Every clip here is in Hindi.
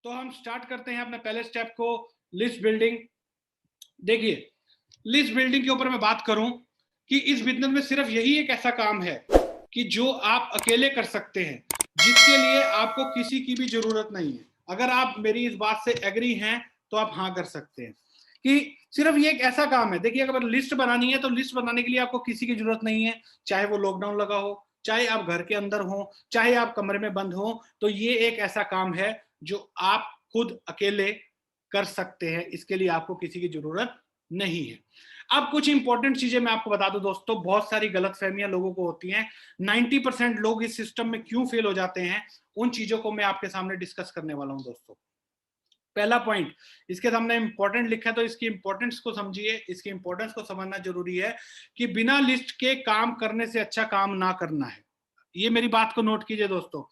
तो हम स्टार्ट करते हैं अपने पहले स्टेप को, लिस्ट बिल्डिंग। देखिए, लिस्ट बिल्डिंग के ऊपर मैं बात करूं कि इस बिजनेस में सिर्फ यही एक ऐसा काम है कि जो आप अकेले कर सकते हैं, जिसके लिए आपको किसी की भी जरूरत नहीं है। अगर आप मेरी इस बात से एग्री हैं तो आप हाँ कर सकते हैं कि सिर्फ ये एक ऐसा काम है। देखिए, अगर लिस्ट बनानी है तो लिस्ट बनाने के लिए आपको किसी की जरूरत नहीं है, चाहे वो लॉकडाउन लगा हो, चाहे आप घर के अंदर हो, चाहे आप कमरे में बंद हो। तो ये एक ऐसा काम है जो आप खुद अकेले कर सकते हैं, इसके लिए आपको किसी की जरूरत नहीं है। अब कुछ इंपॉर्टेंट चीजें मैं आपको बता दूं दोस्तों, बहुत सारी गलतफहमियां लोगों को होती हैं। 90% लोग इस सिस्टम में क्यों फेल हो जाते हैं, उन चीजों को मैं आपके सामने डिस्कस करने वाला हूं दोस्तों। पहला पॉइंट, इसके सामने इंपॉर्टेंट लिखा है तो इसकी इंपॉर्टेंस को समझिए, इसकी इंपॉर्टेंस को समझना जरूरी है कि बिना लिस्ट के काम करने से अच्छा काम ना करना है। ये मेरी बात को नोट कीजिए दोस्तों।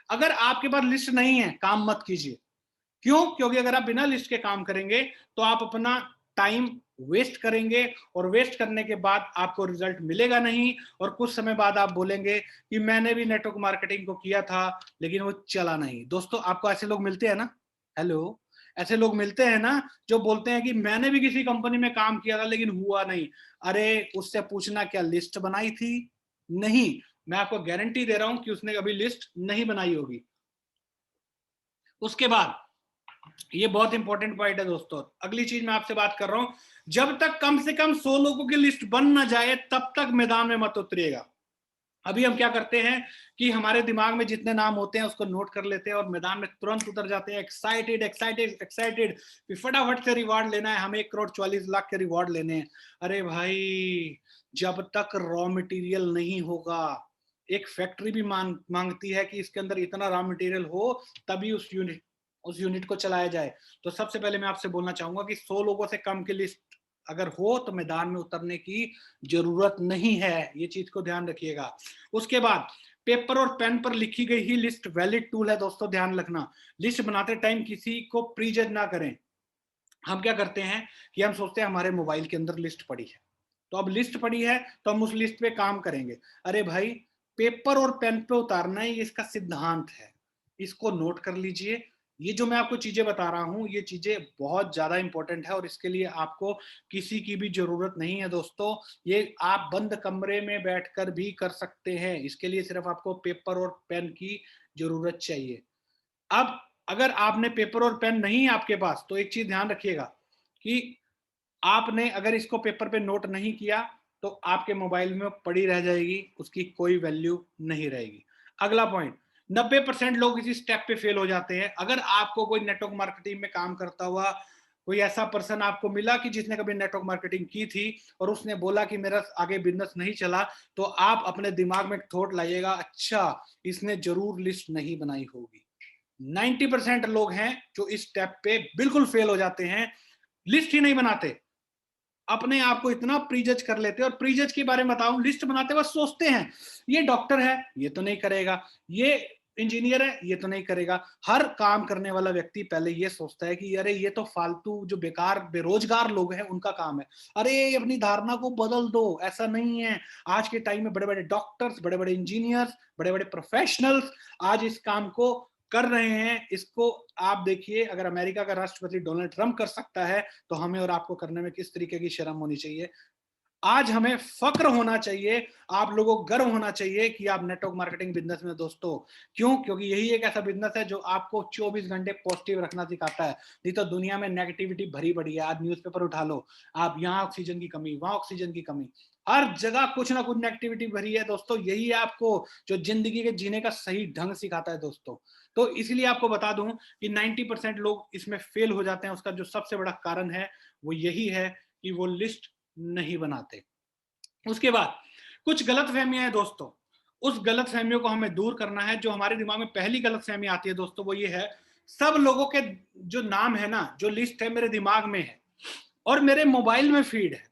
अगर आपके पास लिस्ट नहीं है, काम मत कीजिए। क्यों? क्योंकि अगर आप बिना लिस्ट के काम करेंगे तो आप अपना टाइम वेस्ट करेंगे, और वेस्ट करने के बाद आपको रिजल्ट मिलेगा नहीं, और कुछ समय बाद आप बोलेंगे कि मैंने भी नेटवर्क मार्केटिंग को किया था लेकिन वो चला नहीं। दोस्तों, आपको ऐसे लोग मिलते हैं ना? हेलो, ऐसे लोग मिलते हैं ना जो बोलते हैं कि मैंने भी किसी कंपनी में काम किया था लेकिन हुआ नहीं। अरे, उससे पूछना क्या लिस्ट बनाई थी? नहीं। मैं आपको गारंटी दे रहा हूं कि उसने कभी लिस्ट नहीं बनाई होगी। उसके बाद, ये बहुत इंपॉर्टेंट पॉइंट है दोस्तों, अगली चीज मैं आपसे बात कर रहा हूं, जब तक कम से कम 100 लोगों की लिस्ट बन ना जाए तब तक मैदान में मत उतरिएगा। अभी हम क्या करते हैं कि हमारे दिमाग में जितने नाम होते हैं उसको नोट कर लेते हैं और मैदान में तुरंत उतर जाते हैं, एक्साइटेड एक्साइटेड एक्साइटेड, कि फटाफट से रिवार्ड लेना है, हमें 1,44,00,000 के रिवार्ड लेने हैं। अरे भाई, जब तक रॉ मटेरियल नहीं होगा, एक फैक्ट्री भी मांगती है कि इसके अंदर इतना रॉ मटेरियल हो तभी उस यूनिट को चलाया जाए। तो सबसे पहले मैं आपसे बोलना चाहूंगा कि 100 लोगों से कम की लिस्ट अगर हो तो मैदान में उतरने की जरूरत नहीं है, ये चीज को ध्यान रखिएगा। उसके बाद, पेपर और पेन पर लिखी गई ही लिस्ट वैलिड टूल है दोस्तों, ध्यान रखना। लिस्ट बनाते टाइम किसी को प्रीजज ना करें। हम क्या करते हैं कि हम सोचते हैं हमारे मोबाइल के अंदर लिस्ट पड़ी है, तो अब लिस्ट पड़ी है तो हम उस लिस्ट पे काम करेंगे। अरे भाई, पेपर और पेन पे उतारना ही इसका सिद्धांत है, इसको नोट कर लीजिए। ये जो मैं आपको चीजें बता रहा हूं, ये चीजें बहुत ज्यादा इंपॉर्टेंट है और इसके लिए आपको किसी की भी जरूरत नहीं है दोस्तों। ये आप बंद कमरे में बैठकर भी कर सकते हैं, इसके लिए सिर्फ आपको पेपर और पेन की जरूरत चाहिए। अब अगर आपने पेपर और पेन नहीं है आपके पास, तो एक चीज ध्यान रखिएगा कि आपने अगर इसको पेपर पे नोट नहीं किया तो आपके मोबाइल में पड़ी रह जाएगी, उसकी कोई वैल्यू नहीं रहेगी। अगला पॉइंट, 90% लोग इसी स्टेप पे फेल हो जाते हैं। अगर आपको कोई नेटवर्क मार्केटिंग में काम करता हुआ कोई ऐसा पर्सन आपको मिला कि जिसने कभी नेटवर्क मार्केटिंग की थी और उसने बोला कि मेरा आगे बिजनेस नहीं चला, तो आप अपने दिमाग में थॉट लाइएगा, अच्छा, इसने जरूर लिस्ट नहीं बनाई होगी। 90% लोग हैं जो इस स्टेप पे बिल्कुल फेल हो जाते हैं, लिस्ट ही नहीं बनाते, अपने आप को इतना प्रीजज कर लेते हैं। और प्रीजज के बारे में बताऊं, लिस्ट बनाते वक्त सोचते हैं ये डॉक्टर है, ये तो नहीं करेगा, ये इंजीनियर है, ये तो नहीं करेगा। हर काम करने वाला व्यक्ति पहले ये सोचता है कि अरे ये तो फालतू जो बेकार बेरोजगार लोग हैं उनका काम है। अरे, अपनी धारणा को बदल दो, ऐसा नहीं है। आज के टाइम में बड़े बड़े डॉक्टर्स, बड़े बड़े इंजीनियर्स, बड़े बड़े प्रोफेशनल्स आज इस काम को कर रहे हैं। इसको आप देखिए, अगर अमेरिका का राष्ट्रपति डोनाल्ड ट्रंप कर सकता है तो हमें और आपको करने में किस तरीके की शर्म होनी चाहिए। आज हमें फक्र होना चाहिए, आप लोगों को गर्व होना चाहिए कि आप नेटवर्क मार्केटिंग बिजनेस में दोस्तों। क्यों? क्योंकि यही एक ऐसा बिजनेस है जो आपको 24 घंटे पॉजिटिव रखना सिखाता है। नहीं तो दुनिया में नेगेटिविटी भरी पड़ी है। आज न्यूज़पेपर उठा लो, आप यहाँ ऑक्सीजन की कमी, वहां ऑक्सीजन की कमी, हर जगह कुछ ना कुछ नेगेटिविटी भरी है दोस्तों। यही है आपको जो जिंदगी के जीने का सही ढंग सिखाता है दोस्तों। तो इसलिए आपको बता दूं कि 90% लोग इसमें फेल हो जाते हैं, उसका जो सबसे बड़ा कारण है वो यही है कि वो लिस्ट नहीं बनाते। उसके बाद, कुछ गलतफहमियां हैं दोस्तों, उस गलतफहमियों को हमें दूर करना है। जो हमारे दिमाग में पहली गलतफहमी आती है दोस्तों, वो ये है, सब लोगों के जो नाम है ना, जो लिस्ट है मेरे दिमाग में है और मेरे मोबाइल में फीड है।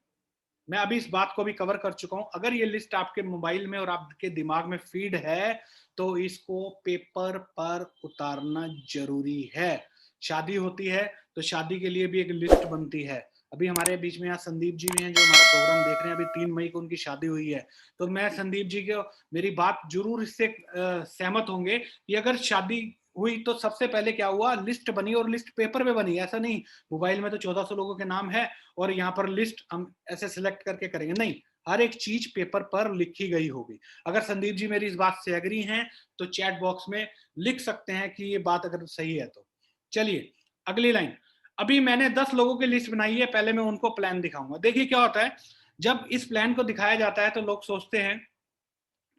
मैं अभी इस बात को भी कवर कर चुका हूं। अगर ये लिस्ट आपके मोबाइल में और आपके दिमाग में फीड है तो इसको पेपर पर उतारना जरूरी है। शादी होती है तो शादी के लिए भी एक लिस्ट बनती है। अभी हमारे बीच में यहाँ संदीप जी भी हैं जो हमारा प्रोग्राम देख रहे हैं। अभी 3 मई को उनकी शादी हुई है, तो मैं संदीप जी को, मेरी बात जरूर इससे सहमत होंगे कि अगर शादी हुई तो सबसे पहले क्या हुआ, लिस्ट बनी और लिस्ट पेपर पे बनी। ऐसा नहीं मोबाइल में तो 1400 लोगों के नाम है और यहाँ पर लिस्ट हम ऐसे सिलेक्ट करके करेंगे, नहीं, हर एक चीज पेपर पर लिखी गई होगी। अगर संदीप जी मेरी इस बात से एग्री हैं तो चैट बॉक्स में लिख सकते हैं कि ये बात अगर सही है तो। चलिए अगली लाइन, अभी मैंने 10 लोगों की लिस्ट बनाई है, पहले मैं उनको प्लान दिखाऊंगा। देखिए क्या होता है, जब इस प्लान को दिखाया जाता है तो लोग सोचते हैं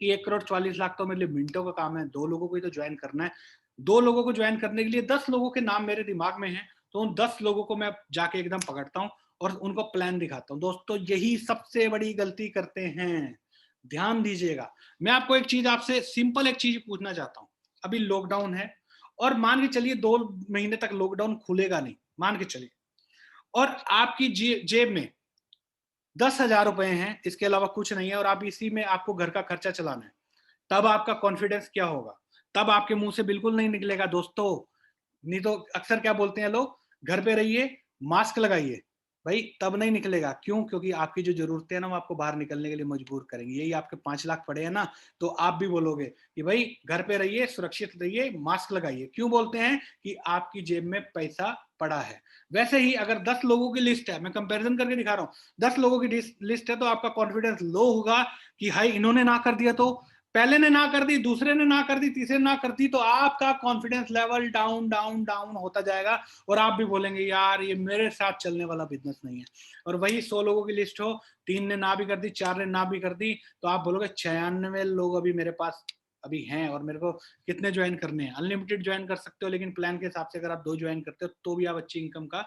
कि 1,40,00,000 तो मेरे लिए मिनटों का काम है, 2 लोगों को ही तो ज्वाइन करना है। 2 लोगों को ज्वाइन करने के लिए 10 लोगों के नाम मेरे दिमाग में हैं, तो उन 10 लोगों को मैं जाके एकदम पकड़ता हूँ और उनको प्लान दिखाता हूँ। दोस्तों यही सबसे बड़ी गलती करते हैं, ध्यान दीजिएगा। मैं आपको एक चीज, आपसे सिंपल एक चीज पूछना चाहता हूँ। अभी लॉकडाउन है और मान के चलिए 2 महीने तक लॉकडाउन खुलेगा नहीं, मान के चलिए, और आपकी जेब में 10,000 रुपए हैं, इसके अलावा कुछ नहीं है, और आप इसी में आपको घर का खर्चा चलाना है, तब आपका कॉन्फिडेंस क्या होगा? तब आपके मुंह से बिल्कुल नहीं निकलेगा दोस्तों। नहीं तो अक्सर क्या बोलते हैं लोग, घर पे रहिए, मास्क लगाइए। भाई तब नहीं निकलेगा, क्यों? क्योंकि आपकी जो जरूरतें हैं ना, वो आपको बाहर निकलने के लिए मजबूर करेंगे। यही आपके 5 लाख पड़े हैं ना, तो आप भी बोलोगे कि भाई घर पे रहिए, सुरक्षित रहिए, मास्क लगाइए। क्यों बोलते हैं? कि आपकी जेब में पैसा पड़ा है। वैसे ही अगर 10 लोगों की लिस्ट है, मैं कंपैरिजन करके दिखा रहा हूँ, 10 लोगों की लिस्ट है, तो आपका कॉन्फिडेंस लो होगा कि हाई इन्होंने ना कर दिया तो, पहले ने ना कर दी, दूसरे ने ना कर दी, तीसरे ने ना कर दी, तो आपका confidence level down down down होता जाएगा और आप भी बोलेंगे यार ये मेरे साथ चलने वाला बिजनेस नहीं है। और वही 100 लोगों की लिस्ट हो, 3 ने ना भी कर दी, 4 ने ना भी कर दी, तो आप बोलोगे 96 लोग अभी मेरे पास अभी हैं और मेरे को कितने ज्वाइन करने हैं। अनलिमिटेड ज्वाइन कर सकते हो, लेकिन प्लान के हिसाब से अगर आप 2 ज्वाइन करते हो तो भी आप अच्छी इनकम का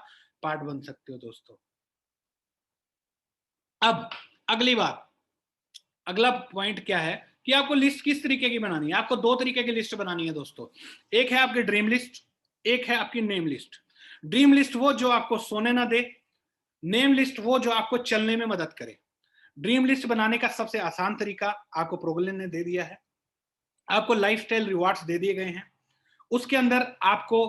पार्ट बन सकते हो दोस्तों। अब अगली बात, अगला पॉइंट क्या है कि आपको लिस्ट किस तरीके की बनानी है। आपको 2 तरीके की लिस्ट बनानी है दोस्तों। एक है आपकी ड्रीम लिस्ट, एक है आपकी नेम लिस्ट। ड्रीम लिस्ट वो जो आपको सोने ना दे, नेम लिस्ट वो जो आपको चलने में मदद करे। ड्रीम लिस्ट बनाने का सबसे आसान तरीका आपको प्रोगलन ने दे दिया है, आपको लाइफस्टाइल रिवॉर्ड्स दे दिए गए हैं। उसके अंदर आपको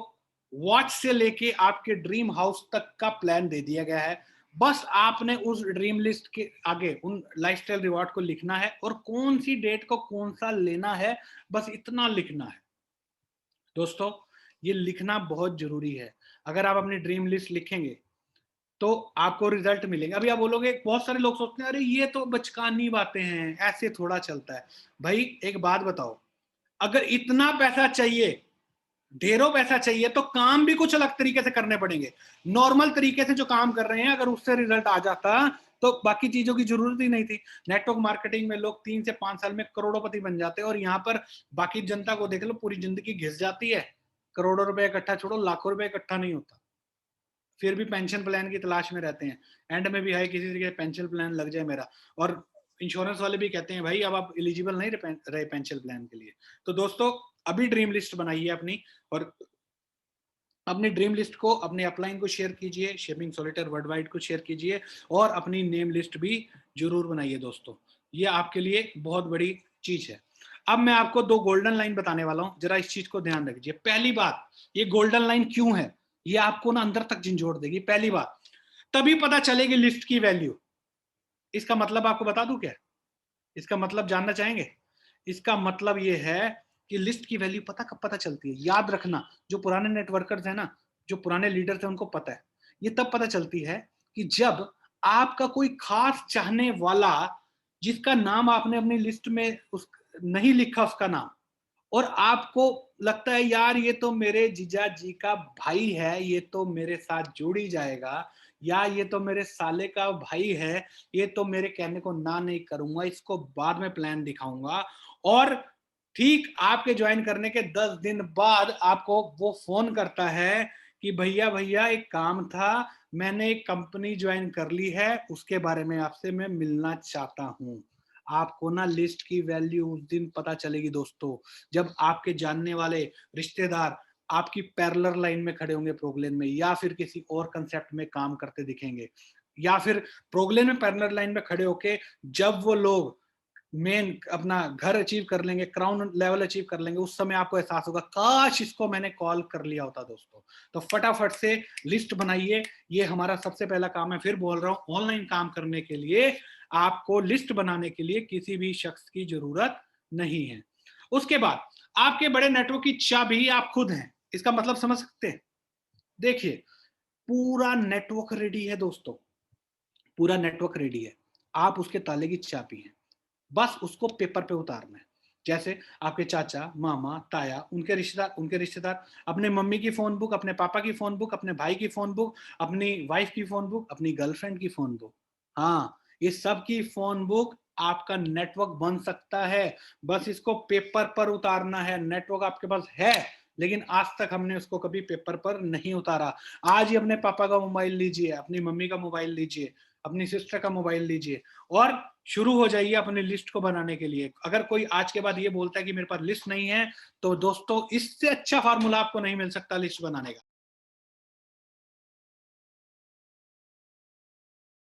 वॉच से लेके आपके ड्रीम हाउस तक का प्लान दे दिया गया है। बस आपने उस ड्रीम लिस्ट के आगे उन लाइफस्टाइल रिवॉर्ड को लिखना है और कौन सी डेट को कौन सा लेना है, बस इतना लिखना है दोस्तों। ये लिखना बहुत जरूरी है। अगर आप अपनी ड्रीम लिस्ट लिखेंगे तो आपको रिजल्ट मिलेंगे। अभी आप बोलोगे, बहुत सारे लोग सोचते हैं अरे ये तो बचकानी बातें हैं, ऐसे थोड़ा चलता है। भाई एक बात बताओ, अगर इतना पैसा चाहिए, ढेरों पैसा चाहिए, तो काम भी कुछ अलग तरीके से करने पड़ेंगे। नॉर्मल तरीके से जो काम कर रहे हैं अगर उससे रिजल्ट आ जाता तो बाकी चीजों की जरूरत ही नहीं थी। नेटवर्क मार्केटिंग में लोग 3 से 5 साल में करोड़ोंपति बन जाते हैं और यहाँ पर बाकी जनता को देख लो, पूरी जिंदगी घिस जाती है, करोड़ों रुपए इकट्ठा छोड़ो, लाखों रुपए इकट्ठा नहीं होता, फिर भी पेंशन प्लान की तलाश में रहते हैं। एंड में भी है किसी तरीके पेंशन प्लान लग जाए मेरा, और इंश्योरेंस वाले भी कहते हैं भाई अब आप एलिजिबल नहीं रहे पेंशन प्लान के लिए। तो दोस्तों अभी ड्रीम लिस्ट बनाइए अपनी, और अपनी ड्रीम लिस्ट को अपने अपलाइन को शेयर कीजिए, शेपिंग सॉलिटर वर्ल्ड वाइड को शेयर कीजिए, और अपनी नेम लिस्ट भी जरूर बनाइए दोस्तों। ये आपके लिए बहुत बड़ी चीज है। अब मैं आपको 2 गोल्डन लाइन बताने वाला हूं, जरा इस चीज को ध्यान रखिए। पहली बात, ये गोल्डन लाइन क्यों है, ये आपको ना अंदर तक झंझोड़ देगी। पहली बात, तभी पता चलेगी लिस्ट की वैल्यू। इसका मतलब आपको बता दूं क्या, इसका मतलब जानना चाहेंगे? इसका मतलब ये है कि लिस्ट की वैल्यू पता कब पता चलती है, याद रखना, जो पुराने नेटवर्कर्स हैं ना, जो पुराने लीडर्स हैं, उनको पता है। ये तब पता चलती है कि जब आपका कोई खास चाहने वाला, जिसका नाम आपने अपनी लिस्ट में उस नहीं लिखा उसका नाम, और आपको लगता है यार ये तो मेरे जीजा जी का भाई है, ये तो मेरे साथ जोड़ ही जाएगा, या ये तो मेरे साले का भाई है, ये तो मेरे कहने को ना नहीं करूंगा, इसको बाद में प्लान दिखाऊंगा, और ठीक आपके ज्वाइन करने के 10 दिन बाद आपको वो फोन करता है कि भैया भैया एक काम था, मैंने एक कंपनी ज्वाइन कर ली है, उसके बारे में आपसे मैं मिलना चाहता हूं। आपको ना लिस्ट की वैल्यू उस दिन पता चलेगी दोस्तों, जब आपके जानने वाले रिश्तेदार आपकी पैरेलल लाइन में खड़े होंगे प्रोग्लेन में, या फिर किसी और कंसेप्ट में काम करते दिखेंगे, या फिर प्रोग्लेन में पैरेलल लाइन में खड़े होके जब वो लोग मेन अपना घर अचीव कर लेंगे, क्राउन लेवल अचीव कर लेंगे, उस समय आपको एहसास होगा काश इसको मैंने कॉल कर लिया होता दोस्तों। तो फटाफट से लिस्ट बनाइए, ये हमारा सबसे पहला काम है। फिर बोल रहा हूं, ऑनलाइन काम करने के लिए आपको लिस्ट बनाने के लिए किसी भी शख्स की जरूरत नहीं है। उसके बाद आपके बड़े नेटवर्क की चाबी आप खुद हैं। इसका मतलब समझ सकते हैं? देखिए, पूरा नेटवर्क रेडी है दोस्तों, पूरा नेटवर्क रेडी है। आप उसके ताले की चाबी हैं। बस उसको पेपर पे उतारना है। जैसे आपके चाचा, मामा, ताया, उनके रिश्तेदार, अपने मम्मी की फ़ोन बुक, अपने पापा की फ़ोन बुक, अपने भाई की फ़ोन बुक, अपनी वाइफ़ की फ़ोन बुक, अपनी गर्लफ्रेंड की फ़ोन बुक। हाँ, ये सब की फ़ोन बुक आपका नेटवर्क बन सकता है। बस इसको पेपर पर उतारना है। नेटवर्क आपके पास है, लेकिन आज तक हमने उसको कभी पेपर पर नहीं उतारा। आज ही अपने पापा का मोबाइल लीजिए, अपनी मम्मी का मोबाइल लीजिए, अपनी सिस्टर का मोबाइल लीजिए और शुरू हो जाइए अपनी लिस्ट को बनाने के लिए। अगर कोई आज के बाद ये बोलता है कि मेरे पास लिस्ट नहीं है, तो दोस्तों इससे अच्छा फ़ॉर्मूला आपको नहीं मिल सकता लिस्ट बनाने का।